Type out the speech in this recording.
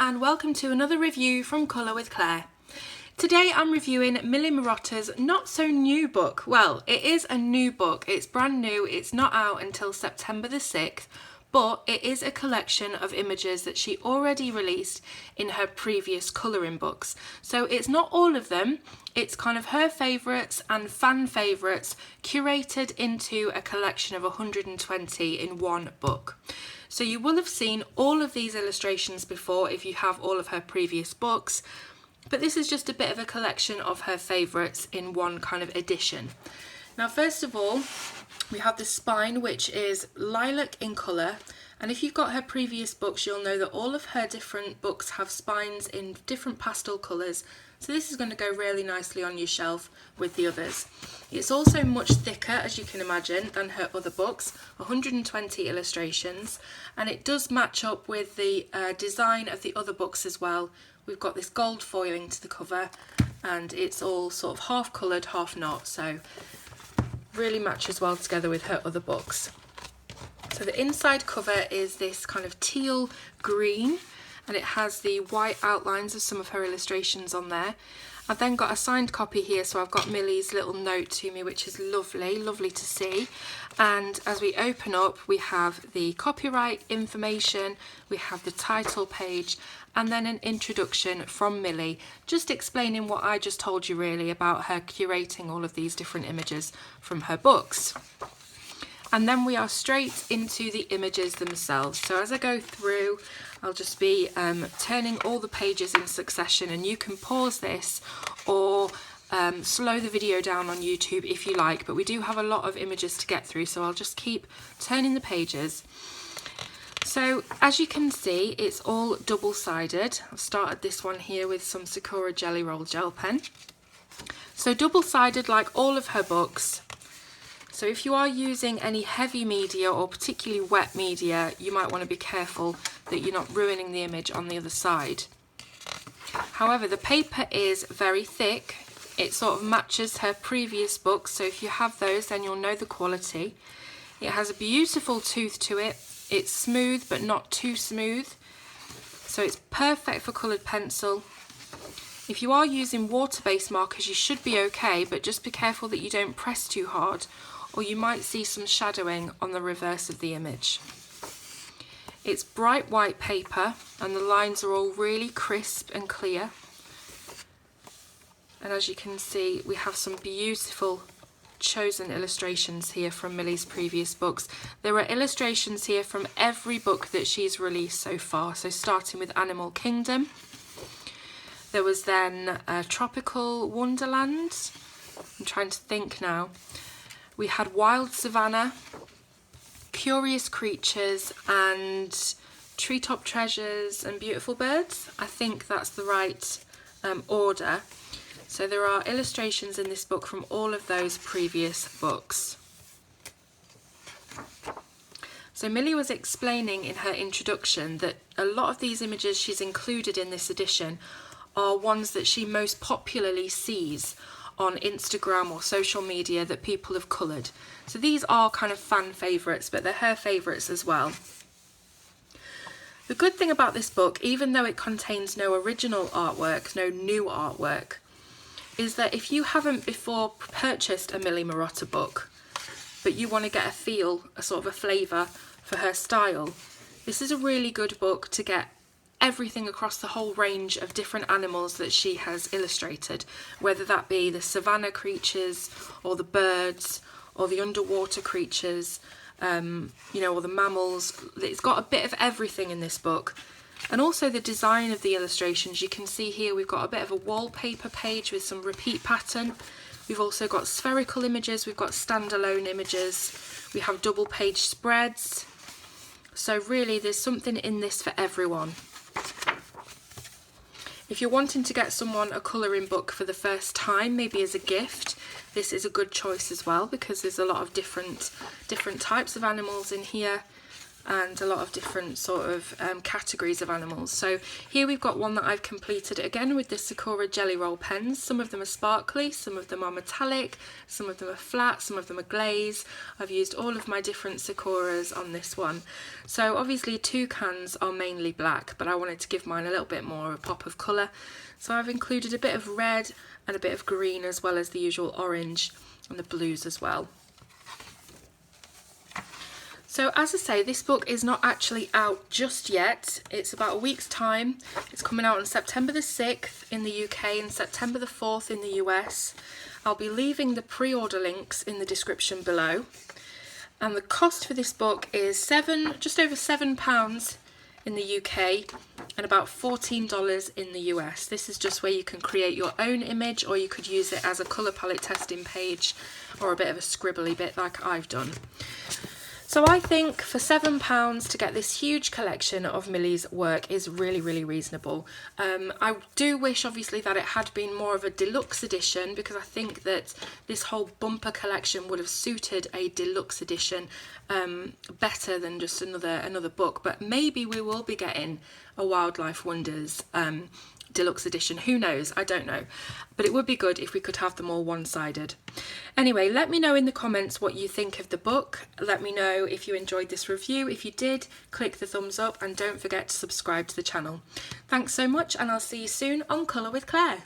and welcome to another review from Colour with Claire. Today I'm reviewing Millie Marotta's not so new book. Well, it is a new book, it's brand new, it's not out until September the 6th, but it is a collection of images that she already released in her previous colouring books. So it's not all of them, it's kind of her favourites and fan favourites curated into a collection of 120 in one book. So you will have seen all of these illustrations before if you have all of her previous books, but this is just a bit of a collection of her favourites in one kind of edition. Now first of all, we have the spine, which is lilac in colour, and if you've got her previous books you'll know that all of her different books have spines in different pastel colours, so this is going to go really nicely on your shelf with the others. It's also much thicker, as you can imagine, than her other books, 120 illustrations, and it does match up with the design of the other books as well. We've got this gold foiling to the cover and it's all sort of half coloured, half not, so really matches well together with her other books. So the inside cover is this kind of teal green, and it has the white outlines of some of her illustrations on there. I've then got a signed copy here, so I've got Millie's little note to me, which is lovely, lovely to see. And as we open up, we have the copyright information, we have the title page, and then an introduction from Millie, just explaining what I just told you really about her curating all of these different images from her books. And then we are straight into the images themselves. So as I go through, I'll just be turning all the pages in succession, and you can pause this or slow the video down on YouTube if you like, but we do have a lot of images to get through, so I'll just keep turning the pages. So as you can see, it's all double-sided. I've started this one here with some Sakura Jelly Roll gel pen. So double-sided like all of her books. So if you are using any heavy media or particularly wet media, you might want to be careful that you're not ruining the image on the other side. However, the paper is very thick. It sort of matches her previous books, so if you have those then you'll know the quality. It has a beautiful tooth to it. It's smooth but not too smooth, so it's perfect for coloured pencil. If you are using water-based markers you should be okay, but just be careful that you don't press too hard or you might see some shadowing on the reverse of the image. It's bright white paper and the lines are all really crisp and clear. And as you can see, we have some beautiful chosen illustrations here from Millie's previous books. There are illustrations here from every book that she's released so far, so starting with Animal Kingdom. There was then Tropical Wonderland. I'm trying to think now. We had Wild Savannah, Curious Creatures, and Treetop Treasures and Beautiful Birds. I think that's the right order. So there are illustrations in this book from all of those previous books. So Millie was explaining in her introduction that a lot of these images she's included in this edition are ones that she most popularly sees on Instagram or social media that people have coloured. So these are kind of fan favourites, but they're her favourites as well. The good thing about this book, even though it contains no original artwork, no new artwork, is that if you haven't before purchased a Millie Marotta book, but you want to get a feel, a sort of a flavour for her style, this is a really good book to get everything across the whole range of different animals that she has illustrated, whether that be the savannah creatures or the birds or the underwater creatures, you know, or the mammals. It's got a bit of everything in this book. And also the design of the illustrations. You can see here we've got a bit of a wallpaper page with some repeat pattern. We've also got spherical images, we've got standalone images, we have double page spreads. So really there's something in this for everyone. If you're wanting to get someone a colouring book for the first time, maybe as a gift, this is a good choice as well, because there's a lot of different types of animals in here. and a lot of different sort of categories of animals. So here we've got one that I've completed again with the Sakura Jelly Roll pens. Some of them are sparkly, some of them are metallic, some of them are flat, some of them are glaze. I've used all of my different Sakuras on this one. So obviously toucans are mainly black, but I wanted to give mine a little bit more a pop of colour. So I've included a bit of red and a bit of green, as well as the usual orange and the blues as well. So as I say, this book is not actually out just yet. It's about a week's time. It's coming out on September the 6th in the UK and September the 4th in the US. I'll be leaving the pre-order links in the description below. And the cost for this book is just over £7 in the UK and about $14 in the US. This is just where you can create your own image, or you could use it as a colour palette testing page or a bit of a scribbly bit like I've done. So I think for £7 to get this huge collection of Millie's work is really, really reasonable. I do wish obviously that it had been more of a deluxe edition, because I think that this whole bumper collection would have suited a deluxe edition better than just another book. But maybe we will be getting a Wildlife Wonders deluxe edition. Who knows? I don't know. But it would be good if we could have them all one-sided. Anyway, let me know in the comments what you think of the book. Let me know if you enjoyed this review. If you did, click the thumbs up and don't forget to subscribe to the channel. Thanks so much, and I'll see you soon on Colour with Claire.